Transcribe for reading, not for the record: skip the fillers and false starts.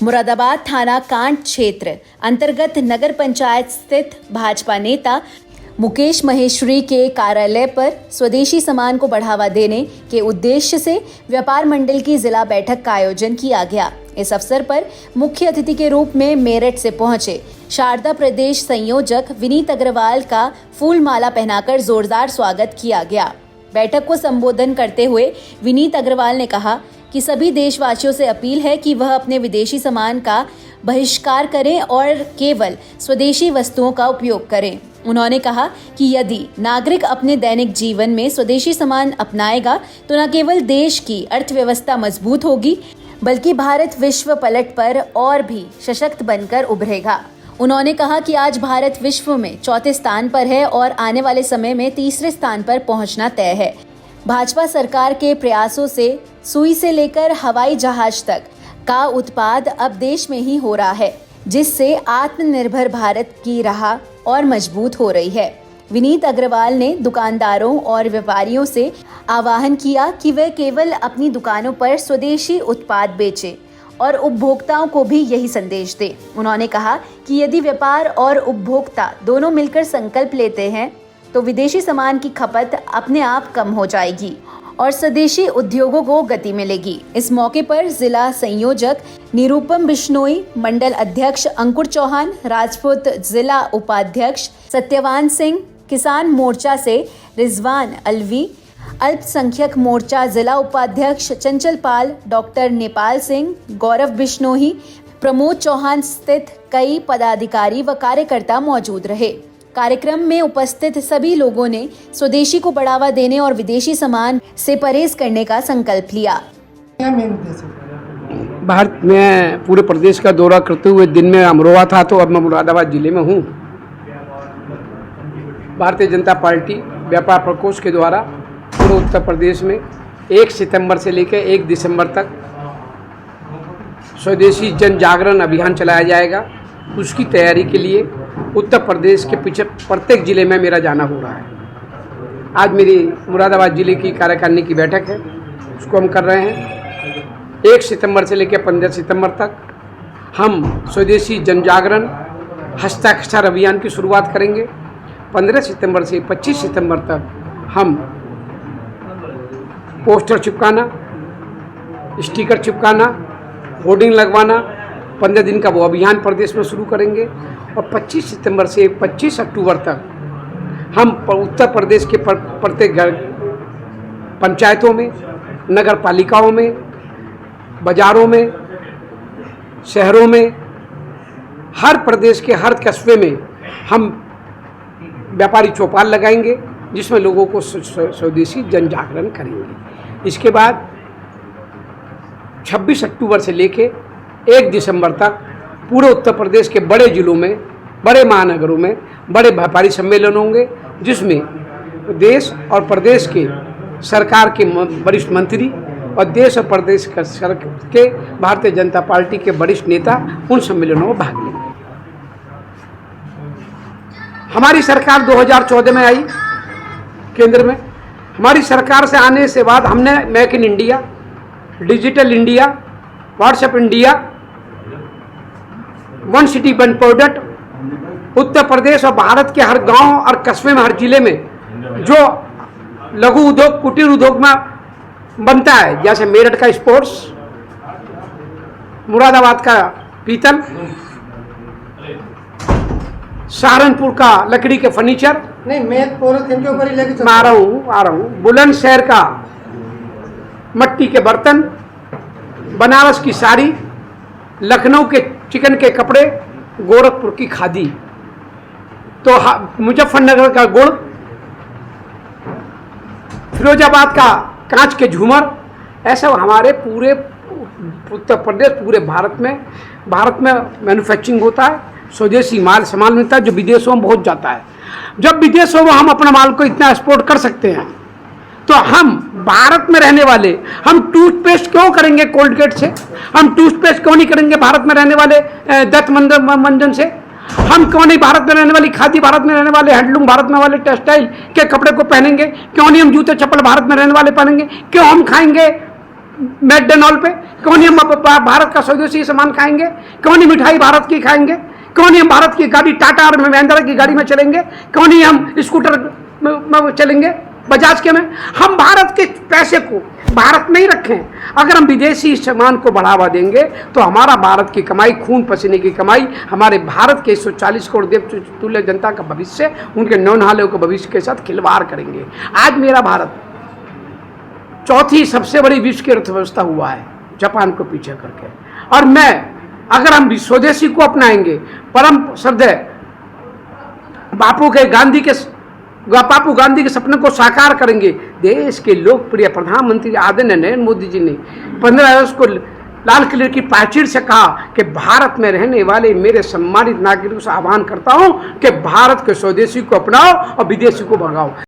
मुरादाबाद थाना कांड क्षेत्र अंतर्गत नगर पंचायत स्थित भाजपा नेता मुकेश महेश्वरी के कार्यालय पर स्वदेशी सामान को बढ़ावा देने के उद्देश्य से व्यापार मंडल की जिला बैठक का आयोजन किया गया। इस अवसर पर मुख्य अतिथि के रूप में मेरठ से पहुंचे शारदा प्रदेश संयोजक विनीत अग्रवाल का फूल माला पहनाकर जोरदार स्वागत किया गया। बैठक को संबोधन करते हुए विनीत अग्रवाल ने कहा कि सभी देशवासियों से अपील है कि वह अपने विदेशी सामान का बहिष्कार करें और केवल स्वदेशी वस्तुओं का उपयोग करें। उन्होंने कहा कि यदि नागरिक अपने दैनिक जीवन में स्वदेशी सामान अपनाएगा तो न केवल देश की अर्थव्यवस्था मजबूत होगी बल्कि भारत विश्व पलट पर और भी सशक्त बनकर उभरेगा। उन्होंने कहा कि आज भारत विश्व में चौथे स्थान पर है और आने वाले समय में तीसरे स्थान पर पहुंचना तय है। भाजपा सरकार के प्रयासों से सुई से लेकर हवाई जहाज तक का उत्पाद अब देश में ही हो रहा है, जिससे आत्मनिर्भर भारत की राह और मजबूत हो रही है। विनीत अग्रवाल ने दुकानदारों और व्यापारियों से आह्वान किया कि वे केवल अपनी दुकानों पर स्वदेशी उत्पाद बेचें और उपभोक्ताओं को भी यही संदेश दें। उन्होंने कहा कि यदि व्यापार और उपभोक्ता दोनों मिलकर संकल्प लेते हैं तो विदेशी सामान की खपत अपने आप कम हो जाएगी और स्वदेशी उद्योगों को गति मिलेगी। इस मौके पर जिला संयोजक निरूपम बिश्नोई, मंडल अध्यक्ष अंकुर चौहान, राजपूत जिला उपाध्यक्ष सत्यवान सिंह, किसान मोर्चा से रिजवान अलवी, अल्पसंख्यक मोर्चा जिला उपाध्यक्ष चंचल पाल, डॉक्टर नेपाल सिंह, गौरव बिश्नोई, प्रमोद चौहान सहित कई पदाधिकारी व कार्यकर्ता मौजूद रहे। कार्यक्रम में उपस्थित सभी लोगों ने स्वदेशी को बढ़ावा देने और विदेशी सामान से परहेज करने का संकल्प लिया। भारत में पूरे प्रदेश का दौरा करते हुए दिन में अमरोहा था, तो अब मैं मुरादाबाद जिले में हूँ। भारतीय जनता पार्टी व्यापार प्रकोष्ठ के द्वारा पूरे उत्तर प्रदेश में 1 सितंबर से लेकर 1 दिसंबर तक स्वदेशी जन जागरण अभियान चलाया जाएगा। उसकी तैयारी के लिए उत्तर प्रदेश के पीछे प्रत्येक जिले में मेरा जाना हो रहा है। आज मेरी मुरादाबाद जिले की कार्यकारिणी की बैठक है, उसको हम कर रहे हैं। 1 सितंबर से लेकर 15 सितंबर तक हम स्वदेशी जन जागरण हस्ताक्षर अभियान की शुरुआत करेंगे। 15 सितंबर से 25 सितंबर तक हम पोस्टर चिपकाना, स्टिकर चिपकाना, होर्डिंग लगवाना 15 दिन का वो अभियान प्रदेश में शुरू करेंगे और 25 सितंबर से 25 अक्टूबर तक हम उत्तर प्रदेश के प्रत्येक पंचायतों में, नगर पालिकाओं में, बाज़ारों में, शहरों में, हर प्रदेश के हर कस्बे में हम व्यापारी चौपाल लगाएंगे, जिसमें लोगों को स्वदेशी जन जागरण करेंगे। इसके बाद 26 अक्टूबर से लेके 1 दिसंबर तक पूरे उत्तर प्रदेश के बड़े जिलों में, बड़े महानगरों में बड़े व्यापारी सम्मेलन होंगे, जिसमें देश और प्रदेश के सरकार के वरिष्ठ मंत्री और देश और प्रदेश के भारतीय जनता पार्टी के वरिष्ठ नेता उन सम्मेलनों में भाग लेंगे। हमारी सरकार 2014 में आई केंद्र में। हमारी सरकार से आने से बाद हमने make in India, digital India, WhatsApp India, one city one product, Uttar Pradesh और भारत के हर गांव और कस्बे में, हर जिले में जो लघु उद्योग, कुटीर उद्योग में बनता है, जैसे मेरठ का स्पोर्ट्स, मुरादाबाद का पीतल, सहारनपुर का लकड़ी के फर्नीचर, नहीं मैं पॉलिथीन के ऊपर ही लेके आ रहा हूँ, बुलंदशहर का मट्टी के बर्तन, बनारस की साड़ी, लखनऊ के चिकन के कपड़े, गोरखपुर की खादी, तो मुजफ्फरनगर का गुड़, फिरोजाबाद का कांच के झूमर, ऐसा हमारे पूरे उत्तर प्रदेश, पूरे भारत में मैन्युफैक्चरिंग होता है। स्वदेशी माल सामान मिलता है जो विदेशों में बहुत जाता है। जब विदेशों में हम अपना माल को इतना एक्सपोर्ट कर सकते हैं, तो हम भारत में रहने वाले, हम टूथपेस्ट क्यों करेंगे कोलगेट से? हम टूथपेस्ट क्यों नहीं करेंगे भारत में रहने वाले दंत मंजन से? हम क्यों नहीं भारत में रहने वाली खादी, भारत में रहने वाले हैंडलूम, भारत में वाले टेक्सटाइल के कपड़े को पहनेंगे? क्यों नहीं हम जूते चप्पल भारत में रहने वाले पहनेंगे? क्यों हम खाएंगे मैकडॉनल्ड पे? क्यों नहीं हम भारत का स्वदेशी सामान खाएंगे? क्यों नहीं मिठाई भारत की खाएंगे? क्यों नहीं हम भारत की गाड़ी टाटा और महिंद्रा की गाड़ी में चलेंगे? क्यों नहीं हम स्कूटर में चलेंगे बजाज के में? हम भारत के पैसे को भारत में ही रखें। अगर हम विदेशी सामान को बढ़ावा देंगे तो हमारा भारत की कमाई, खून पसीने की कमाई, हमारे भारत के 140 करोड़ देवतुल्य जनता का भविष्य, उनके नौनहालों के भविष्य के साथ खिलवाड़ करेंगे। आज मेरा भारत चौथी सबसे बड़ी विश्व की अर्थव्यवस्था हुआ है जापान को पीछे करके। और मैं, अगर हम स्वदेशी को अपनाएंगे, परम श्रद्धेय बापू गांधी के सपने को साकार करेंगे, देश के लोकप्रिय प्रधानमंत्री आदरणीय नरेंद्र मोदी जी ने 15 अगस्त को लाल किले की प्राचीर से कहा कि भारत में रहने वाले मेरे सम्मानित नागरिकों से आह्वान करता हूं कि भारत के स्वदेशी को अपनाओ और विदेशी को भगाओ।